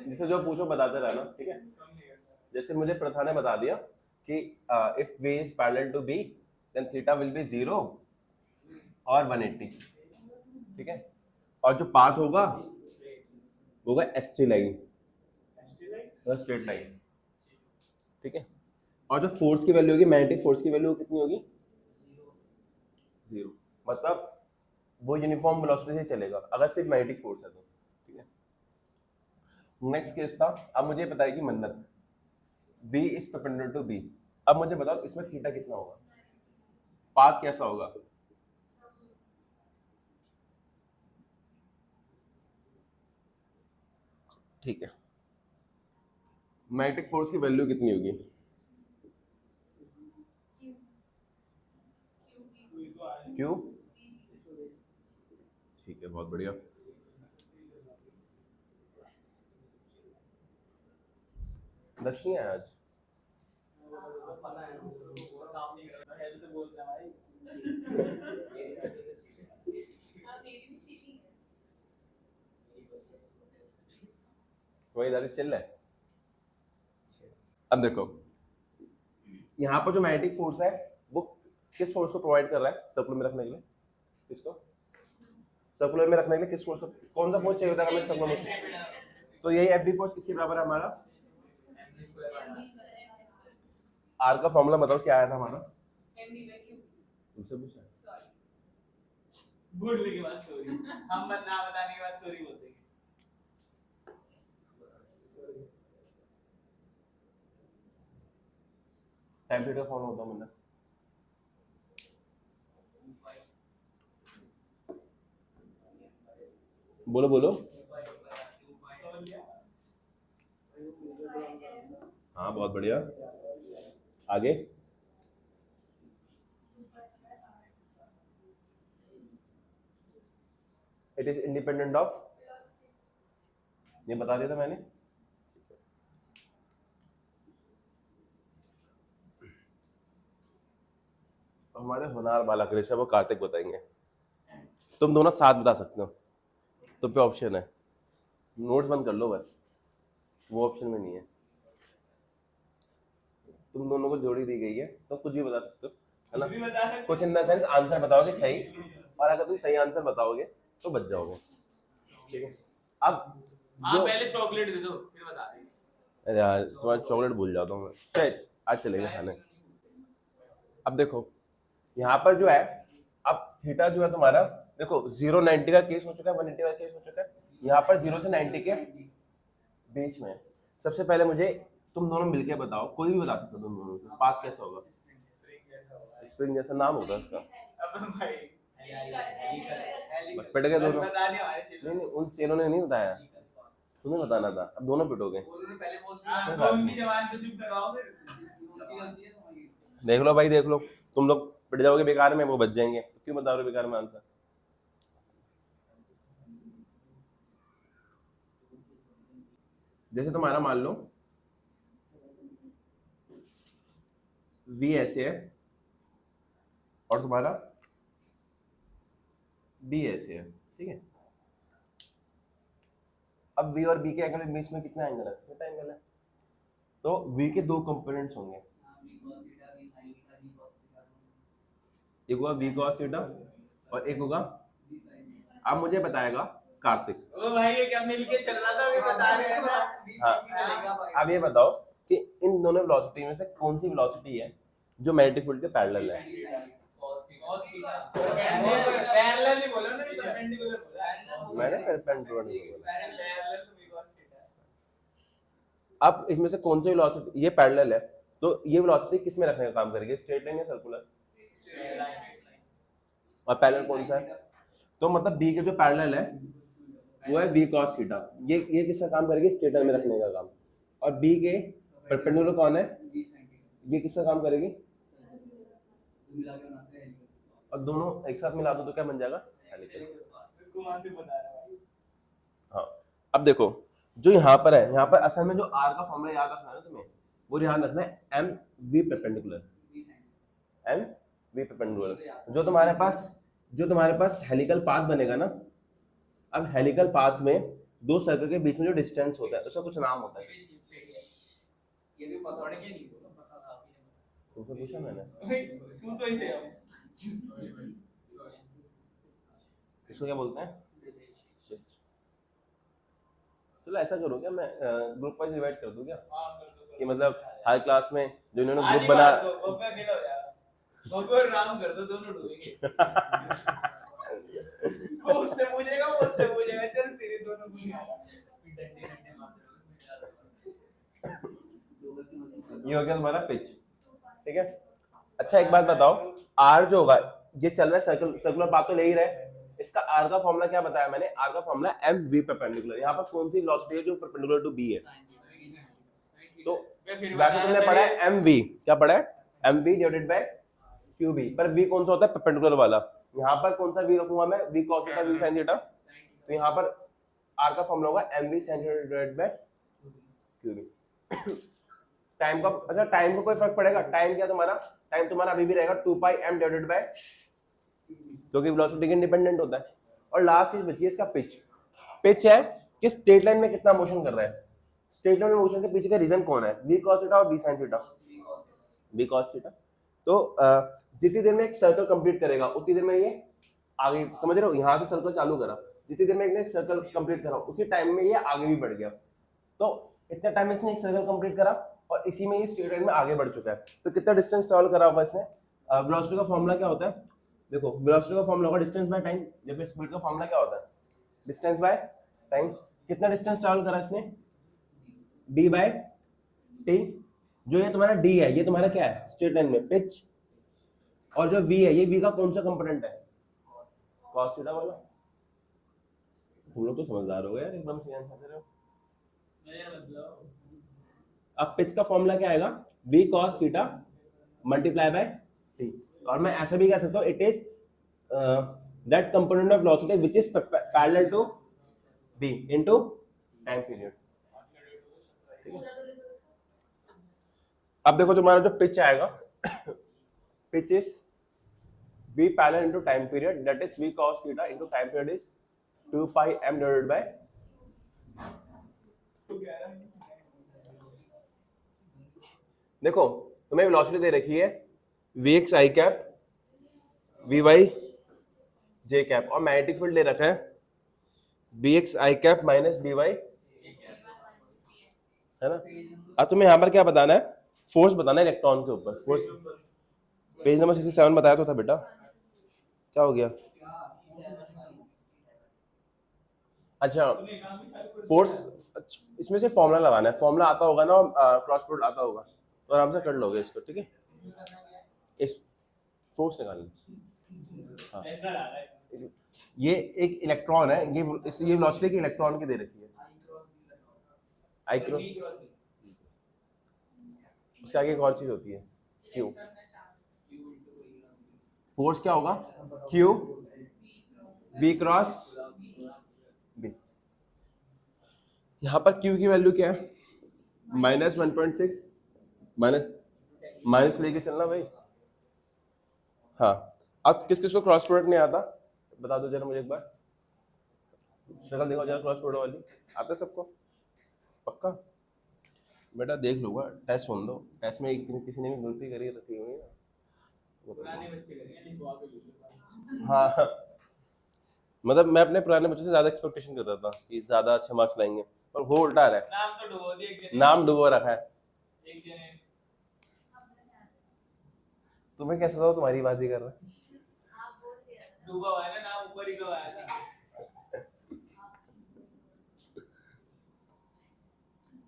जिसे जो पूछो बताते रहना, ठीक है। जैसे मुझे प्रथा ने बता दिया कि if v is parallel to b then theta will be 0 और 180, ठीक है। और जो पाथ होगा वो एस्टी लाइन, स्ट्रेट लाइन, ठीक है। और जो फोर्स की वैल्यू होगी, मैग्नेटिक फोर्स की वैल्यू कितनी होगी? 0। मतलब वो यूनिफॉर्म वेलोसिटी से चलेगा अगर सिर्फ मैग्नेटिक फोर्स है तो, ठीक है। नेक्स्ट केस था, अब मुझे पता है कि मन्नत v is perpendicular to b। अब मुझे बताओ इसमें थीटा कितना होगा, पाथ कैसा होगा? ठीक है, मैग्नेटिक फोर्स की वैल्यू कितनी होगी? क्यों? ठीक है, बहुत बढ़िया। दक्षिणी है आज। वही इधर चिल्ल है। अब देखो यहाँ पर जो मैग्नेटिक फोर्स है वो किस फोर्स को प्रोवाइड कर रहा है सर्कुलर में रखने के लिए? किसको सर्कुलर में रखने के लिए किस फोर्स को, कौन सा फोर्स चाहिए होता है हमें सर्कुलर में? तो यही एफ बी फोर्स किसके बराबर है हमारा? आर का फॉर्मूला बताओ क्या आया था हमारा? तुमसे पूछा बोलने के बाद सॉरी, हम ना बताने के बाद सॉरी बोलते हैं। टाइम पीरियड का फॉर्मूला होता है मतलब बोलो बोलो। हाँ बहुत बढ़िया, आगे। इट इज इंडिपेंडेंट ऑफ, ये बता दिया था मैंने। हमारे होनार बालक ऋषभ और कार्तिक बताएंगे, तुम दोनों साथ बता सकते हो, तुम पे ऑप्शन है, नोट्स बंद कर लो बस, वो ऑप्शन में नहीं है। तुम दोनों को जोड़ी दी गई है तो कुछ भी बता सकते हो, है ना। कुछ इन द सेंस आंसर बताओगे सही, और अगर तुम सही आंसर बताओगे तो बच जाओगे, ठीक है। अब हाँ पहले चॉकलेट दे दो फिर बता देंगे। अरे यार तुम्हारा चॉकलेट भूल जाता हूँ मैं, चल आज चलेंगे खाने। अब देखो यहाँ पर जो है, अब थीटा जो है तुम्हारा, देखो 0-90 का केस हो चुका है, 180 का केस हो चुका है, यहाँ पर 0 से 90 के बीच में। सबसे पहले मुझे तुम दोनों मिलके बताओ, कोई भी बता सकते हो तुम दोनों से, पाथ कैसा होगा? स्प्रिंग जैसा नाम होगा उसका, बस पिट गए दोनों। नहीं नहीं उन चेलों ने नहीं बताया, तुम्हें बताना था, अब दोनों पिटोगे। देख लो भाई देख लो, तुम लोग पिट जाओगे बेकार में, वो बच जाएंगे, क्यों बता रहे हो बेकार में आंसर? जैसे तुम्हारा मान लो v ऐसे है और तुम्हारा b ऐसे है, ठीक है। अब v और b के एंगल के बीच में कितना एंगल है? कितना एंगल है? तो v के दो कंपोनेंट्स होंगे, एक होगा v cos थीटा और एक होगा, अब मुझे बताएगा कार्तिक। ओ भाई ये क्या मिलके चल रहा था, अभी बता रहे हैं ना। हाँ अब ये बताओ कि इन दोनों वेलोसिटी में से कौन सी वेलोसिटी है जो मैग्नेटिक फील्ड के पैरेलल है? पैरेलल नहीं बोला ना, परपेंडिकुलर बोला मैंने परपेंडिकुलर नहीं बोला। पैरेलल तो बिकॉज़ थीटा। अब इसमें से कौन सी वेलोसिटी, ये पैरेलल है तो ये वेलोसिटी किस में रखने का काम करेगी, स्ट्रेट लाइन या सर्कुलर? और पैरेलल कौन सा है? तो मतलब b के जो पैरेलल है वो है v cos थीटा, ये किसका काम करेगी, स्ट्रेट लाइन में रखने का काम। और b के परपेंडिकुलर कौन है, ये किसका काम करेगी? और दोनों एक साथ मिला दो तो क्या बन जाएगा, हेलिकल। हाँ अब देखो जो यहाँ पर है, यहाँ पर असल में जो r का फॉर्मूला याद रखना है तुम्हें, वो ध्यान रखना है m v perpendicular, m v perpendicular. जो तुम्हारे पास हेलिकल पाथ बनेगा ना, अब हेलिकल पाथ में दो सर्कल के बीच में जो डिस्टेंस होता है उसका कुछ नाम होता है। ये भी पता है कि नहीं बोला पता था तुमसे पूछा मैंने, सू तो ही थे हम इसको क्या बोलते हैं? चलो ऐसा करो क्या, मैं ग्रुप वाइज डिवाइड कर दूं क्या, हां कर दो कि मतलब हर क्लास में जो इन्होंने आज ग्रुप ही बना बात दो बब्बा अकेला हो जाएगा बब्बा और राम कर दो दोनों डूबेंगे वो उससे पूछेगा वो उससे पूछेगा चल तेरे दोनों को नहीं आया फिर डंडे डंडे मारते ये हो गया तुम्हारा पिच, ठीक है। अच्छा एक बात बताओ, आर जो होगा ये चल रहा है सर्कल, सर्कुलर पाथ तो ले ही रहे, इसका आर का फॉर्मूला क्या बताया मैंने? आर का फॉर्मूला एम वी परपेंडिकुलर। यहाँ पर कौन सी वेलोसिटी है जो परपेंडिकुलर टू बी है? तो वैसे तुमने पढ़ा है एम वी, क्या पढ़ा है? M v divided by q b, पर वी कौन सा होता है? परपेंडिकुलर वाला। यहाँ पर कौन सा वी रखूंगा मैं? V cos theta v sin theta. तो यहाँ पर आर का फॉर्मूला होगा m v sin theta divided by q b. Time का, अच्छा टाइम को कोई फर्क पड़ेगा? टाइम क्या तुम्हारा? टाइम तुम्हारा अभी भी रहेगा 2 पाई m डिवाइडेड बाय, जो कि वेलोसिटी के इंडिपेंडेंट होता है। और लास्ट चीज बची है इसका पिच। पिच है कि स्ट्रेट लाइन में कितना मोशन कर रहा है। स्ट्रेट लाइन में मोशन के पीछे का रीजन कौन है? v cos थीटा और v sin theta. v cos theta. तो जितनी देर में एक सर्कल कंप्लीट करेगा उतनी देर में ये आगे, समझ रहे हो, यहाँ से सर्कल चालू करा, जितनी देर में एक सर्कल कंप्लीट करा उसी टाइम में ये आगे भी बढ़ गया। तो इतने टाइम में इसने एक सर्कल कंप्लीट करा और इसी में ये स्ट्रेट लाइन में आगे बढ़ चुका है। तो कितना डिस्टेंस ट्रैवल करा होगा इसने? वेलोसिटी का फॉर्मूला क्या होता है? देखो वेलोसिटी का फॉर्मूला होगा डिस्टेंस बाय टाइम, या फिर स्पीड का फॉर्मूला क्या होता है? Distance by time. कितना डिस्टेंस ट्रैवल करा इसने? d by t। जो ये तुम्हारा d है ये तुम्हारा क्या है स्ट्रेट लाइन में? पिच। और जो v है ये v का कौन सा कंपोनेंट है? cos थीटा वाला। तुम लोग तो समझदार हो गए यार, एकदम से आंसर दे रहे हो। मेरा मतलब अब पिच का फॉर्मूला क्या आएगा? v cos theta multiply by t। और मैं ऐसा भी कह सकता हूँ it is that component of velocity which is parallel to b into time period. अब देखो तुम्हारा जो पिच आएगा pitch is v parallel into time period, that is v cos theta into time period is 2 pi m divided by, देखो तुम्हें velocity दे रखी है vx i cap vy j cap, और मैग्नेटिक फील्ड दे रखा है bx i cap minus by, है ना। अब तुम्हें यहाँ पर क्या बताना है? फोर्स बताना है इलेक्ट्रॉन के ऊपर। फोर्स पेज नंबर 67 बताया तो था बेटा, क्या हो गया? अच्छा फोर्स, इसमें से फॉर्मूला लगाना है, फॉर्मूला आता होगा ना, क्रॉस प्रोडक्ट आता होगा तो आराम से कर लोगे इसको, ठीक है। इस फोर्स निकालना, हाँ ये एक इलेक्ट्रॉन है, ये वेलोसिटी की इलेक्ट्रॉन की दे रखी है आई क्रॉस, उसके आगे एक और चीज होती है क्यू। फोर्स क्या होगा? Q v cross b। यहाँ पर क्यू की वैल्यू क्या है? -1.6, माइनस लेके चलना भाई। हाँ अब किस किस को क्रॉस प्रोडक्ट नहीं आता बता दो जरा मुझे एक बार, शक्ल देखो जरा क्रॉस प्रोडक्ट वाली, आता है सबको? पक्का बेटा देख लूंगा, टेस्ट होने दो, टेस्ट में किसी ने भी गलती करी रखी हुई है पुराने बच्चे करेंगे लिखवा के ले। हाँ मतलब मैं अपने पुराने बच्चों से ज्यादा एक्सपेक्टेशन करता था कि ज्यादा अच्छे मार्क्स लाएंगे, पर वो उल्टा रहा है, नाम तो डुबो दिए, नाम डुबो रखा है। एक जने तुम्हें कैसा था? तुम्हारी बात ही कर रहा है। डूबा हुआ है ना, नाम ऊपर ही गवाया था।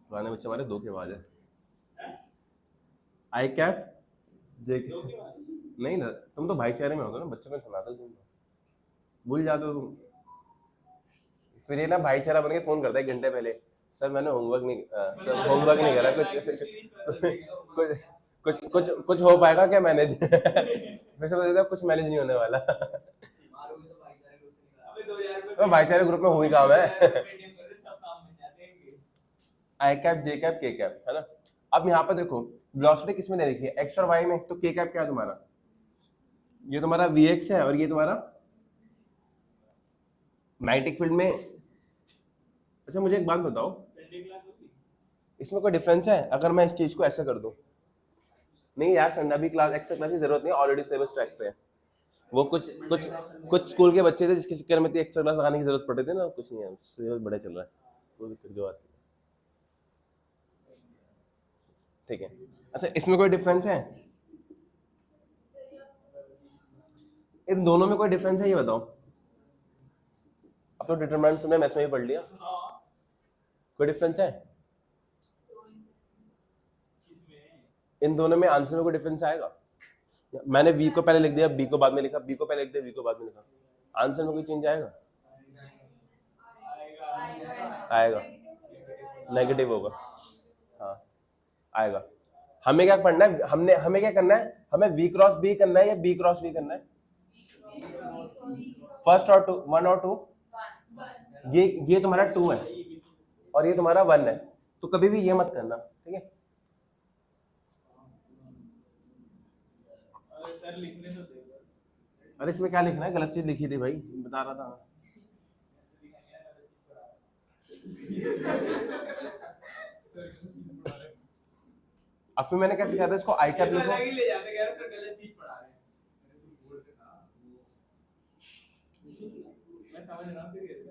पुराने बच्चे हमारे धोखेबाज है। आई कैप जे नहीं ना, तुम तो भाईचारे में होते हो ना, बच्चों में सुनाते तुम भूल जाते हो तुम। फिर ये ना भाईचारा बन के फोन करता है घंटे पहले, सर मैंने होमवर्क नहीं सर होमवर्क नहीं करा, कुछ कुछ कुछ कुछ हो पाएगा क्या मैनेज? फिर से बोलता कुछ मैनेज नहीं होने वाला। मैं भाईचारे ग्रुप में हुई काम है। आई कैप जे कैप के कैप, है ना। अब यहाँ पर देखो वेलोसिटी किस में दे रखी है? एक्स और वाई में। तो के कैप क्या है तुम्हारा? ये तुम्हारा vx है और ये तुम्हारा मैग्नेटिक फील्ड में, अच्छा मुझे एक बात बताओ, इसमें कोई डिफरेंस है अगर मैं इस चीज को ऐसा कर दूं? नहीं यार संडे भी क्लास एक्स्ट्रा क्लास की जरूरत नहीं, ऑलरेडी सिलेबस ट्रैक पे है। वो कुछ स्कूल के बच्चे थे जिसके चक्कर में थी एक्स्ट्रा क्लास लगाने की जरूरत पड़ती थी ना, कुछ नहीं है, सिलेबस बड़ा चल रहा है, कोई दिक्कत की बात नहीं। ठीक है, अच्छा इसमें कोई डिफरेंस है? इन दोनों में कोई डिफरेंस है ये बताओ? अब तो डिटरमिनेंट तुमने मैथ्स में ही पढ़ लिया, कोई डिफरेंस है? इन दोनों में आंसर में कोई डिफरेंस आएगा? मैंने v को पहले लिख दिया, b को बाद में लिखा, b को पहले लिख दिया, v को बाद में लिखा, आंसर में कोई चेंज आएगा? आएगा, नेगेटिव होगा, हाँ आएगा। हमें क्या पढ़ना है, हमें क्या करना है, हमें v क्रॉस b करना है या b क्रॉस v करना है? फर्स्ट और टू, 1 और 2, ये तुम्हारा 2 है और ये तुम्हारा 1 है, तो कभी भी ये मत करना, ठीक है? अरे इसमें क्या लिखना है, गलत चीज लिखी थी भाई, बता रहा था। अब फिर मैंने कैसे कहा था इसको आई कैप लिखो, अलग ही ले जाते यार, तो गलत चीज पढ़ा रहे हैं। मैं समझ रहा हूं फिर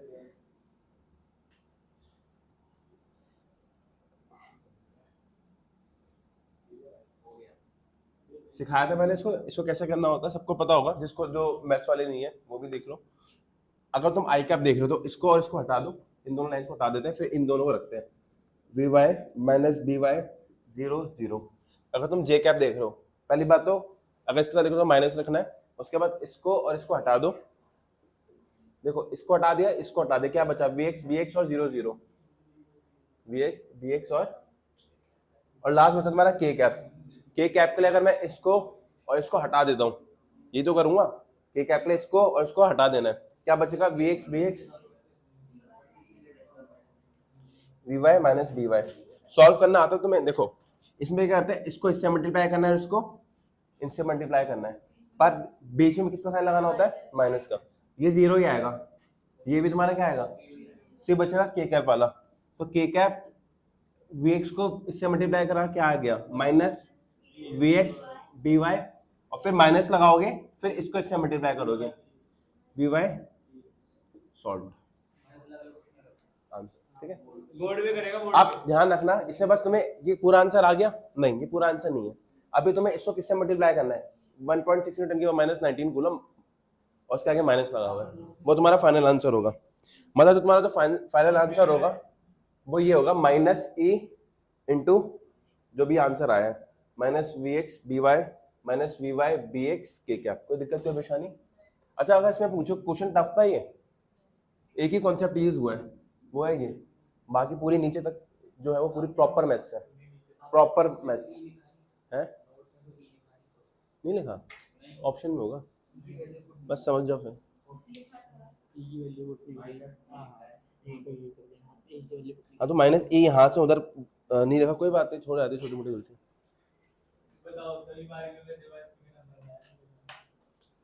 सिखाया था मैंने इसको कैसे करना होता है, सबको पता होगा, जिसको जो मैथ्स वाले नहीं है वो भी देख लो। अगर तुम आई कैप देख रहे हो तो इसको और इसको हटा दो, इन दोनों लाइन को हटा देते हैं, फिर इन दोनों को रखते हैं, v y minus b y 0 0। अगर तुम जे कैप देख रहे हो, पहली बात तो अगर इसके साथ देखो तो माइनस रखना है, उसके बाद इसको और इसको हटा दो, देखो इसको हटा दिया, इसको हटा दिया, क्या बचा, वी एक्स और 0 0, वी एक्स और लास्ट बचा तुम्हारा के कैप। के कैप के लिए अगर मैं इसको और इसको हटा देता हूँ, ये तो करूंगा, के कैप के लिए इसको और इसको हटा देना है, क्या बचेगा, v x v y minus b y. Solve करना आता है तुम्हें? देखो इसमें क्या करते हैं, इसको इससे मल्टीप्लाई करना है, इसको इनसे मल्टीप्लाई करना है, पर बीच में किसका साइन लगाना होता है, माइनस का, ये 0 ही आएगा, ये भी तुम्हारा क्या आएगा, सी बचेगा के कैप वाला, तो के कैप वी एक्स को इससे मल्टीप्लाई करा, क्या आ गया, minus v x b y, और फिर माइनस लगाओगे, फिर इसको इससे मल्टीप्लाई करोगे, वी वाई सॉल्व आंसर, ठीक है? बोर्ड पे करेगा, बोर्ड आप ध्यान रखना, इसमें बस तुम्हें ये पूरा आंसर आ गया नहीं, ये पूरा आंसर नहीं है, अभी तुम्हें इसको किससे मल्टीप्लाई करना है, 1.6 न्यूटन की माइनस 19 कूलम और उसके आगे माइनस लगा हुआ है, वो तुम्हारा फाइनल आंसर होगा। मतलब जो तुम्हारा जो फाइनल आंसर होगा वो ये होगा, माइनस ई इंटू जो भी आंसर आया है, minus v x b y minus v y b x के कैप। कोई दिक्कत कोई परेशानी? अच्छा अगर इसमें पूछो क्वेश्चन टफ था, ये एक ही कॉन्सेप्ट यूज हुआ है, वो है ये, बाकी पूरी नीचे तक जो है वो पूरी प्रॉपर मैथ्स है, प्रॉपर मैथ्स है, नहीं लिखा ऑप्शन में होगा, बस समझ जाओ फिर। हाँ तो माइनस ए यहाँ से उधर नहीं लिखा, कोई बात नहीं, छोड़ आती छोटी मोटी गलती,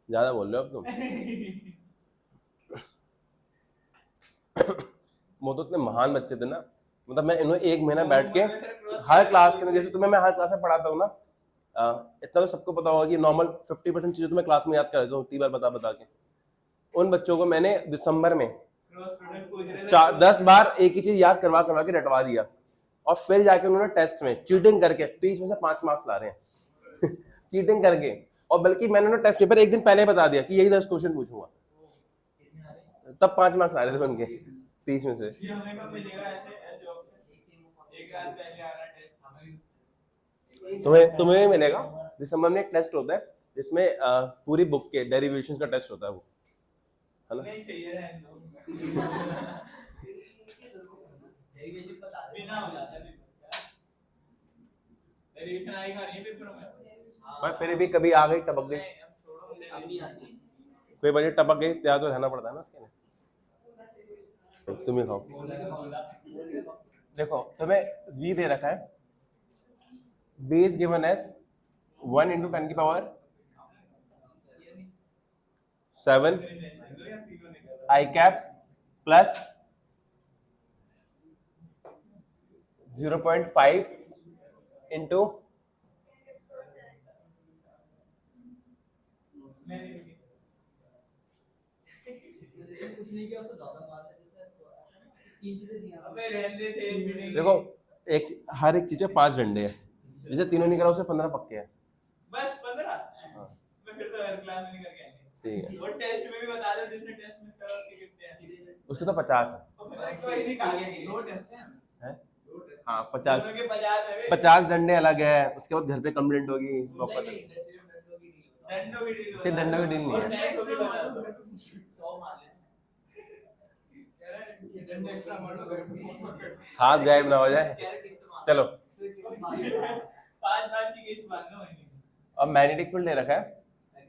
ज्यादा बोल रहे हो अब तुम। वो तो इतने महान बच्चे थे ना, मतलब मैं इन्होंने 1 महीना बैठ के हर क्लास के अंदर, जैसे तुम्हें मैं हर क्लास में पढ़ाता हूँ ना, इतना तो सबको पता होगा कि नॉर्मल 50% चीजें तो मैं क्लास में याद कर देता हूँ 3 बार बता के, उन बच्चों को मैंने दिसंबर में 10 बार एक ही चीज याद करवा के रटवा दिया, और फिर जाके उन्होंने टेस्ट में चीटिंग करके 30 में से 5 मार्क्स ला रहे हैं। चीटिंग करके, और बल्कि मैंने उन्हें टेस्ट पेपर एक दिन पहले बता दिया कि यही 10 क्वेश्चन पूछूंगा, तब 5 मार्क्स आ रहे थे उनके 30 में से। तुम्हें मिलेगा दिसंबर में एक टेस्ट होता है जिसमें पूरी बुक के डेरिवेशन का टेस्ट होता है, वो है ना? नहीं चाहिए रहने दो। डेरिवेशन बता दे, बिना हो जाता है डेरिवेशन आएगा नहीं पेपर में, पर फिर भी कभी आ गई टपक गई, कोई वजह टपक गई, तैयार तो रहना पड़ता है ना उसके लिए। तुम्हें खाओ, देखो तुम्हें v दे रखा है, v is given as 1 into 10 की power 7 I cap plus 0.5 into कुछ नहीं किया उसको ज्यादा मार तीन चीजें दी अबे रहने दे एक मिनट देखो एक हर एक चीज में 5 डंडे हैं, जिसे तीनों नहीं करा उसे 15 पक्के हैं। बस 15 हाँ मैं फिर तो हर क्लास में नहीं करके आएंगे ठीक है, और टेस्ट में भी बता दो जिसने टेस्ट मिस करा उसके कितने हैं उसके तो 50 है। कोई नहीं खा गया दो टेस्ट हैं हैं? दो टेस्ट हाँ 50 दोनों के 50 है 50 डंडे अलग है, उसके बाद घर पे कंप्लेंट होगी प्रॉपर। नहीं सिर्फ डंडों की डील सिर्फ डंडों की डील नहीं है। और टेस्ट भी बता दो 100 मार ले कह रहा है डंडे एक्स्ट्रा मारो हाथ गायब ना हो जाए। चलो पांच पांच की किस्त मारना होगी अब मैग्नेटिक फील्ड दे रखा है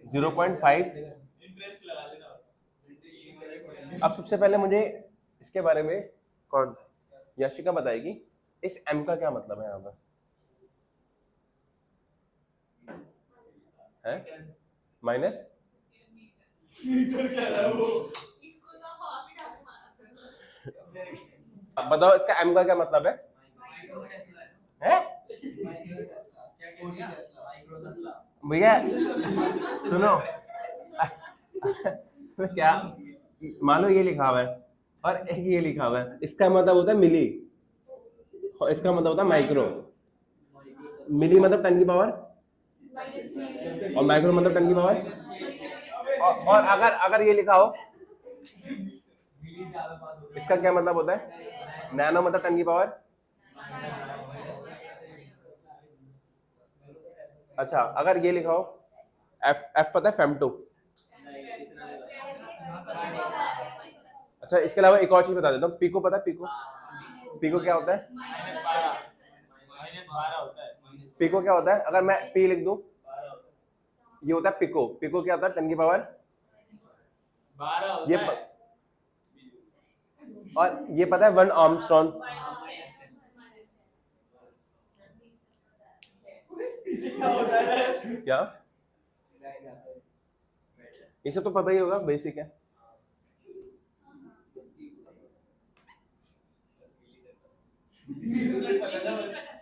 0.5। इंटरेस्ट लगा लेना अब सबसे पहले मुझे इसके बारे में कौन यशिका बताएगी, इस m का क्या मतलब है यहाँ पर, है माइनस मीटर क्या है वो इसको तो आप ही डालो मारा करो। अब बताओ इसका m का क्या मतलब है? भैया सुनो क्या मान लो ये लिखा हुआ है और एक ये लिखा हुआ है, इसका मतलब होता है मिली और इसका मतलब होता है माइक्रो। मिली मतलब 10 की पावर और माइक्रो मतलब 10 की पावर। और अगर अगर ये लिखा हो इसका क्या मतलब होता है? नैनो मतलब 10 की पावर। अच्छा अगर ये लिखा हो एफ पता है फेम2। अच्छा इसके अलावा एक और चीज बता देता हूँ, पिको पता है? पिको पिको क्या होता है? -12 होता है पिको क्या होता है? अगर मैं पी लिख दूं ये होता है पिको। पिको क्या होता है? 10 की पावर 12 होता ये है और ये पता है 1 आर्मस्ट्रॉन क्या? ये सब तो पता ही होगा, बेसिक है।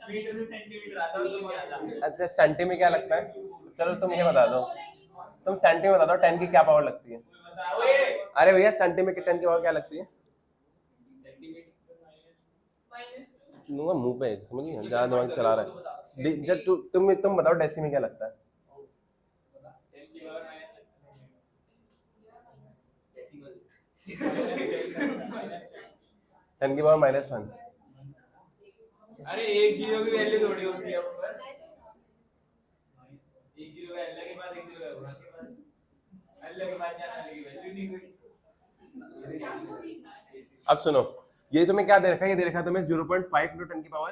मीटर में सेंटीमीटर आता है तो क्या आता है अच्छा सेंटी में क्या लगता है? चलो तुम ये बता दो, तुम सेंटी में बता दो 10 की क्या पावर लगती है? ओए अरे भैया सेंटी में 10 की पावर क्या लगती है? लूंगा मुंह पे, समझ गए? ज्यादा दिमाग चला रहा है। जब तुम बताओ डेसी में क्या लगता है? 10 की पावर -1। अरे एक जीरो की वैल्यू थोड़ी होती है ऊपर एक जीरो का अल्लाह के बाद एक जीरो का भगवान के बाद अल्लाह के बाद जाना की वैल्यू नहीं कोई अब सुनो ये तुम्हें क्या दे रखा है? ये दे रखा है तुम्हें 0.5 into 10 की पावर।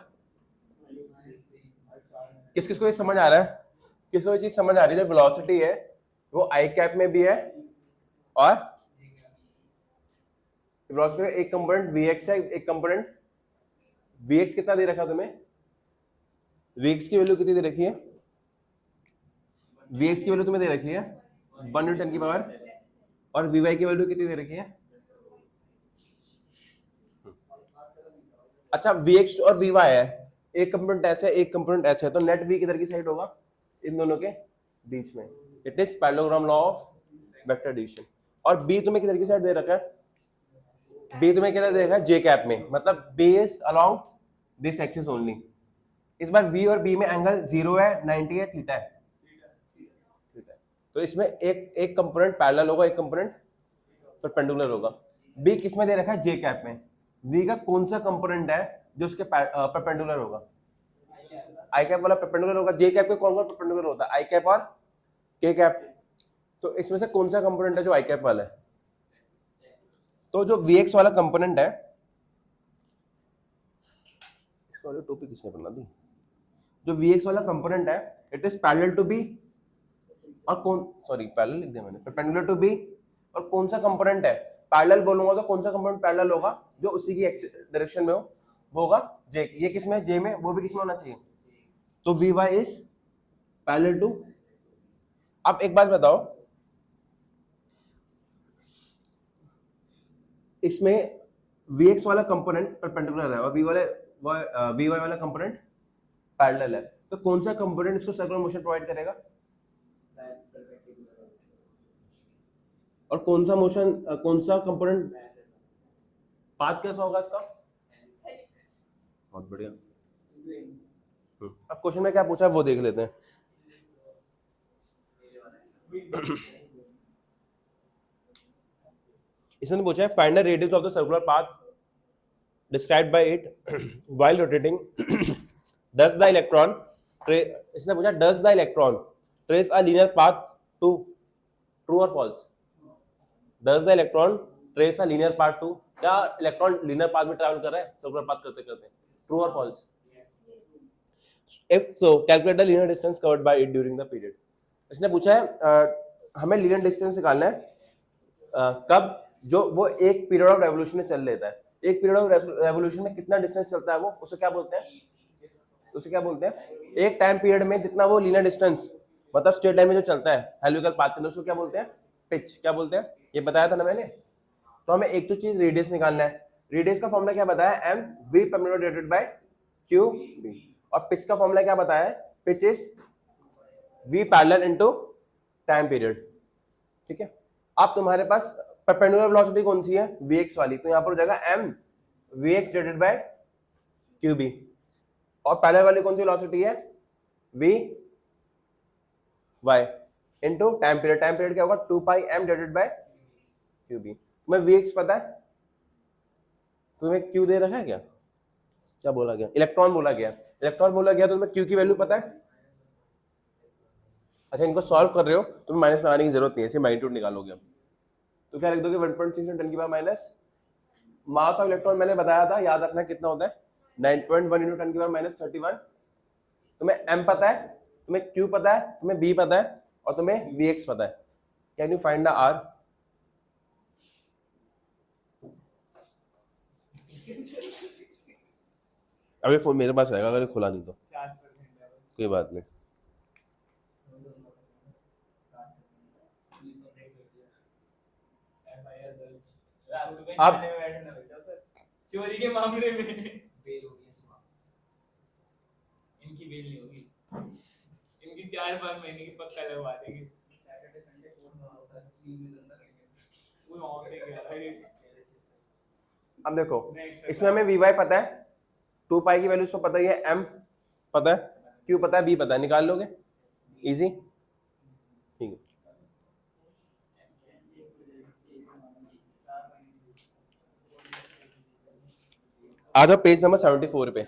किस किस को ये समझ आ रहा है? किसको ये चीज समझ आ रही है? जो वेलोसिटी है वो आई कैप में भी है और वेलोसिटी का एक कंपोनेंट vx है, एक कंपोनेंट vx कितना दे रखा है तुम्हें? vx की वैल्यू कितनी दे रखी है? vx की वैल्यू तुम्हें दे रखी है 1 into 10 की पावर और vy की वैल्यू कितनी दे रखी है? अच्छा vx और vy है, एक कंपोनेंट ऐसे एक कंपोनेंट ऐसे है, तो नेट v किधर की साइड होगा? इन दोनों के बीच में। It is parallelogram law of vector addition. और b तुम्हें किधर की साइड दे रखा है? b तुम्हें किधर दे रखा है? j कैप में, मतलब b is along this axis only. इस बार v और b में एंगल 0 है, 90 है, थीटा है। तो इसमें एक कंपोनेंट पैरेलल होगा, एक कंपोनेंट परपेंडिकुलर होगा। b किस में दे रखा है? j कैप में। v का कौन सा कंपोनेंट है जो उसके परपेंडिकुलर होगा? आई कैप वाला परपेंडिकुलर होगा। j कैप के कौन कौन परपेंडिकुलर होता है? आई कैप और k कैप। तो इसमें से कौन सा कंपोनेंट है जो आई कैप वाला है? तो जो vx वाला कंपोनेंट है, इसका वाली टोपी किसने बना दी? जो vx वाला कंपोनेंट है it is parallel to b और कौन सॉरी पैरेलल लिख दिया मैंने, परपेंडिकुलर टू b। और कौन सा कंपोनेंट है? पैरेलल बोलूंगा तो कौन सा कंपोनेंट पैरेलल होगा जो उसी की डायरेक्शन में हो? वो होगा j। ये किसमें? j में। वो भी किसमें होना चाहिए? तो vy इज पैरेलल टू। अब एक बात बताओ, इसमें Vx वाला कंपोनेंट परपेंडिकुलर है और Vy वाला कंपोनेंट पैरेलल है, तो कौन सा कंपोनेंट इसको सर्कुलर मोशन प्रोवाइड करेगा और कौन सा कंपोनेंट पाथ कैसा होगा इसका? बहुत बढ़िया। अब क्वेश्चन में क्या पूछा है वो देख लेते हैं। इसने पूछा है find the radius of the circular path described by it while rotating does the electron इसने पूछा does the electron trace a linear path too true or false? Does the electron trace a linear path too, क्या electron linear path में travel कर रहा है circular path करते करते? True or false? If so calculate the linear distance covered by it during the period. इसने पूछा है हमें लीनियर डिस्टेंस निकालना है कब, जो वो एक पीरियड ऑफ रेवोल्यूशन में चल लेता है। एक पीरियड ऑफ रेवोल्यूशन में कितना डिस्टेंस चलता है वो, उसे क्या बोलते हैं? उसे क्या बोलते हैं? एक टाइम पीरियड में जितना वो लीनियर डिस्टेंस मतलब स्ट्रेट लाइन में जो चलता है हेलिकल पाथ के अंदर, उसको क्या बोलते हैं? पिच। क्या बोलते हैं? ये बताया था ना मैंने। तो हमें एक तो चीज रेडियस निकालना है। रेडियस का फॉर्मूला क्या बताया? M v perpendicular divided by q b. और पिच का फॉर्मूला क्या बताया? Pitch is v parallel into time period. ठीक है, अब तुम्हारे पास परपेंडिकुलर वेलोसिटी कौन सी है? vx वाली, तो यहां पर हो जाएगा m vx divided by qb। और पैरेलल वाली कौन सी वेलोसिटी है? v y into time period. Time period क्या होगा? 2 pi m divided bye qb। तुम्हें vx पता है? तुम्हें q दे रखा है क्या? क्या बोला गया? इलेक्ट्रॉन बोला गया। इलेक्ट्रॉन बोला गया तो तुम्हें q की वैल्यू पता है? अच्छा, इनको सॉल्व कर रहे हो तुम्हें माइनस लगाने की जरूरत नहीं है, इसे मैग्नीट्यूड निकालोगे अब। तो क्या लिख दोगे? 1.6 10 की power minus mass of electron मैंने बताया था, याद रखना कितना होता है? 9.1 इंटू 10 की पावर माइनस 31। तुम्हें m पता है, तुम्हें q पता है, तुम्हें b पता है और तुम्हें vx पता है। Can you find the r? अभी फोन मेरे पास रहेगा, अगर खुला नहीं तो कोई बात नहीं। आप चोरी के मामले में बेल होगी, इनकी बेल नहीं होगी, इनकी 4-5 महीने की पक्का लगवा देंगे। सैटरडे संडे फोन होता है 3 दिन अंदर लेंगे वो ऑन दे गया। अब देखो, इसमें हमें vy पता है, 2 पाई की वैल्यू तो पता ही है, m पता है, q पता है, b पता है, निकाल लोगे इजी। ठीक है, आ जाओ पेज नंबर 74 पे।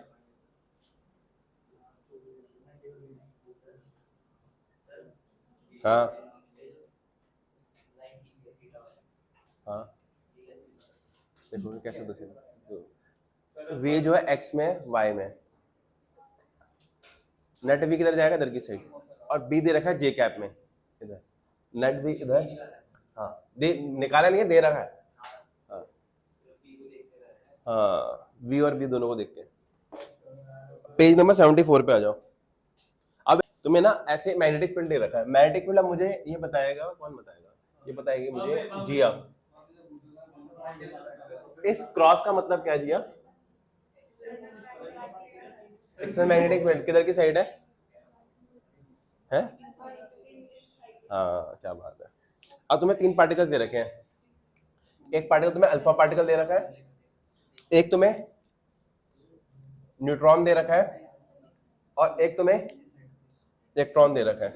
हाँ हाँ, देखो कैसे दसेगा। वे जो है x में y में, नेट v किधर जाएगा? इधर की साइड, और b दे रखा है j कैप में इधर, नेट v इधर। हाँ, दे निकाला नहीं है, दे रखा है। हाँ हाँ, v और b दोनों को देख के पेज नंबर 74 पे आ जाओ। अब तुम्हें ना ऐसे मैग्नेटिक फील्ड दे रखा है। मैग्नेटिक फील्ड अब मुझे ये बताएगा, कौन बताएगा? ये बताएगी मुझे जिया। इस क्रॉस का मतलब क्या है जिया? एक्सटर्नल मैग्नेटिक फील्ड किधर की साइड है? हाँ, क्या बात है। अब तुम्हें 3 पार्टिकल्स दे रखे हैं। एक पार्टिकल तुम्हें अल्फा पार्टिकल दे रखा है, एक तुम्हें न्यूट्रॉन दे रखा है और एक तुम्हें इलेक्ट्रॉन दे रखा है।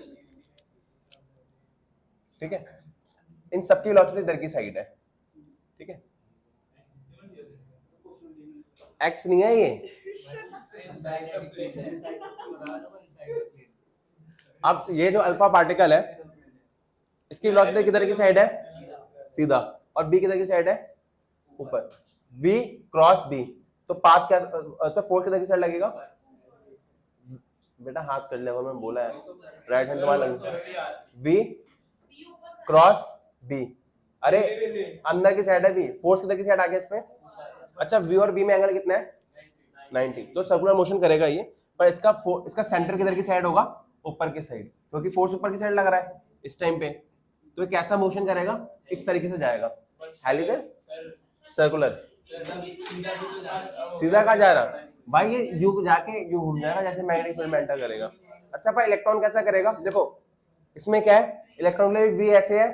ठीक है, इन सबकी वेलोसिटी इधर की साइड है। ठीक है, एक्स नहीं है ये। अब ये जो अल्फा पार्टिकल है इसकी वेलोसिटी किधर की साइड है? सीधा। और बी किधर की साइड है? ऊपर। v क्रॉस b, तो पाथ क्या, फोर्स किधर की साइड लगेगा? बेटा हाथ कर लेगा, मैं बोला है राइट हैंड तुम्हारा लगेगा। v क्रॉस b, अरे अंदर की साइड है v, फोर्स किधर की साइड आ गया इस पे? अच्छा, v और b में एंगल कितना है? 90। तो सर्कुलर मोशन करेगा ये, पर इसका सेंटर किधर की साइड होगा? ऊपर की साइड, क्योंकि फोर्स ऊपर की साइड लग रहा है इस टाइम पे। तो ये कैसा मोशन करेगा? इस तरीके से जाएगा, हेलिकल सर्कुलर। सीधा भी तो जा सकता है। सीधा कहाँ जा रहा भाई, ये यू जाके यू घूम जाएगा जैसे मैग्नेटिक फील्ड में एंटर करेगा। अच्छा भाई इलेक्ट्रॉन कैसा करेगा, देखो इसमें क्या है, इलेक्ट्रॉन के लिए वी ऐसे है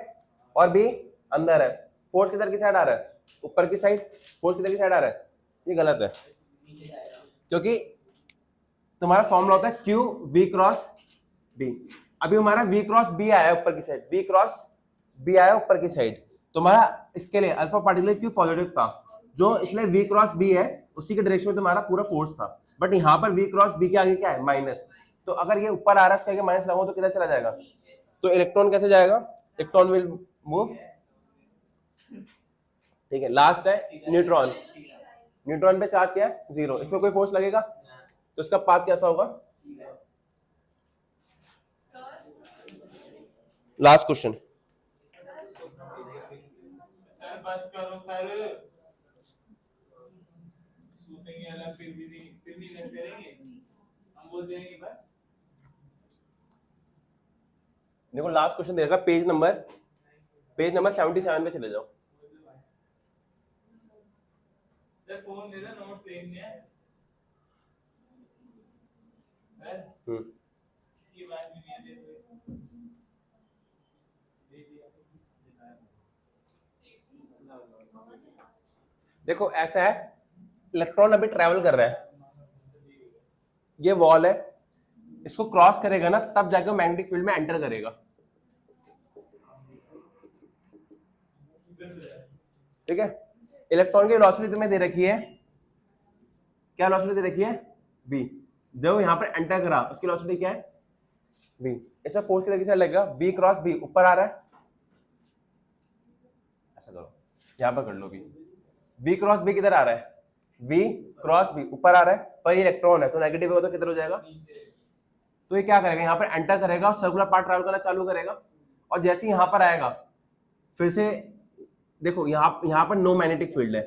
और बी अंदर है, फोर्स किधर की साइड आ रहा है, ऊपर की साइड, फोर्स किधर की साइड आ रहा है, ये गलत है नीचे जाएगा। क्योंकि तुम्हारा फॉर्मूला होता है क्यू वी क्रॉस बी। अभी हमारा वी क्रॉस बी आया ऊपर की साइड, वी क्रॉस बी आया ऊपर की साइड, तुम्हारा इसके लिए अल्फा पार्टिकल क्यू पॉजिटिव था, जो इसलिए वी क्रॉस बी है उसी के डायरेक्शन में तुम्हारा पूरा फोर्स था, बट यहाँ पर वी क्रॉस बी के आगे क्या है, माइनस। तो अगर ये ऊपर आ रहा है उसके आगे माइनस लगाओ तो किधर चला जाएगा, तो इलेक्ट्रॉन कैसे जाएगा, इलेक्ट्रॉन विल मूव, ठीक है। लास्ट है न्यूट्रॉन, न्यूट्रॉन पे चार्ज क्या है, जीरो, इसमें कोई फोर्स लगेगा तो इसका पाथ कैसा होगा। लास्ट क्वेश्चन, सर बस करो सर, सूतेंगे अलग फिर भी नहीं करेंगे, हम बोल देंगे बस। देखो लास्ट क्वेश्चन देगा, पेज नंबर 77 पे चले जाओ। सर फोन दे दो, नोट देखने हैं सर, किसी बात भी नहीं देते। देखो ऐसा है, इलेक्ट्रॉन अभी ट्रैवल कर रहा है, ये वॉल है, इसको क्रॉस करेगा ना तब जाके मैग्नेटिक फील्ड में एंटर करेगा, ठीक है। इलेक्ट्रॉन की वेलोसिटी तुम्हें दे रखी है, क्या वेलोसिटी दे रखी है, v। जब यहाँ पर एंटर करा उसकी वेलोसिटी क्या है, v। इसका फोर्स किधर की साइड लगेगा, v क्रॉस b, ऊपर आ रहा है, ऐसा करो यहाँ पर कर लो, v क्रॉस b किधर आ रहा है, v क्रॉस b ऊपर आ रहा है, पर ये इलेक्ट्रॉन है तो नेगेटिव होगा तो किधर हो जाएगा, तो ये क्या करेगा, यहाँ पर एंटर करेगा और सर्कुलर पार्ट ट्रैवल करना चालू करेगा, और जैसे ही यहाँ पर आएगा फिर से देखो यहाँ पर नो मैग्नेटिक फील्ड है,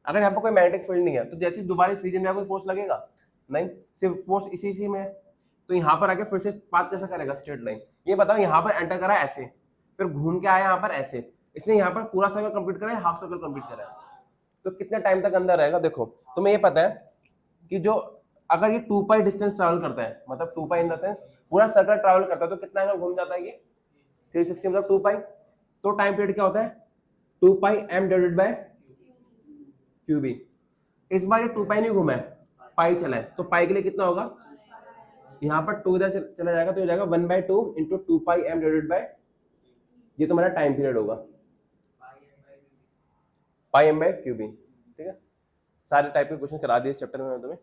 अगर यहाँ पर कोई मैग्नेटिक फील्ड नहीं है तो जैसे दोबारा इस रीजन में कोई फोर्स लगेगा नहीं, सिर्फ फोर्स इसी में है, तो यहाँ पर आके फिर से पाथ कैसा करेगा, स्ट्रेट लाइन। ये बताओ यहाँ पर एंटर करा ऐसे, फिर घूम के आया यहाँ पर ऐसे, इसने यहाँ पर पूरा सर्कल कंप्लीट करा है, हाफ सर्कल कंप्लीट करा है, तो कितने टाइम तक अंदर रहेगा। देखो तुम्हें ये पता है कि जो अगर ये 2 पाई डिस्टेंस ट्रैवल करता है, मतलब 2 पाई इन द सेंस पूरा सर्कल ट्रैवल करता है, तो कितना एंगल घूम जाता है ये 360, मतलब 2 पाई, तो टाइम पीरियड क्या होता है 2 pi m divided bye QB. इस बार ये 2 पाई नहीं घूमा है, पाई चला है, तो पाई के लिए कितना होगा, यहाँ पर 2 इधर चला जाएगा तो हो जाएगा 1/2 into 2 pi m divided bye, ये तुम्हारा टाइम पीरियड होगा, पाई m बाय क्यूबी, ठीक है। सारे टाइप के क्वेश्चन करा दिए इस चैप्टर में तुम्हें।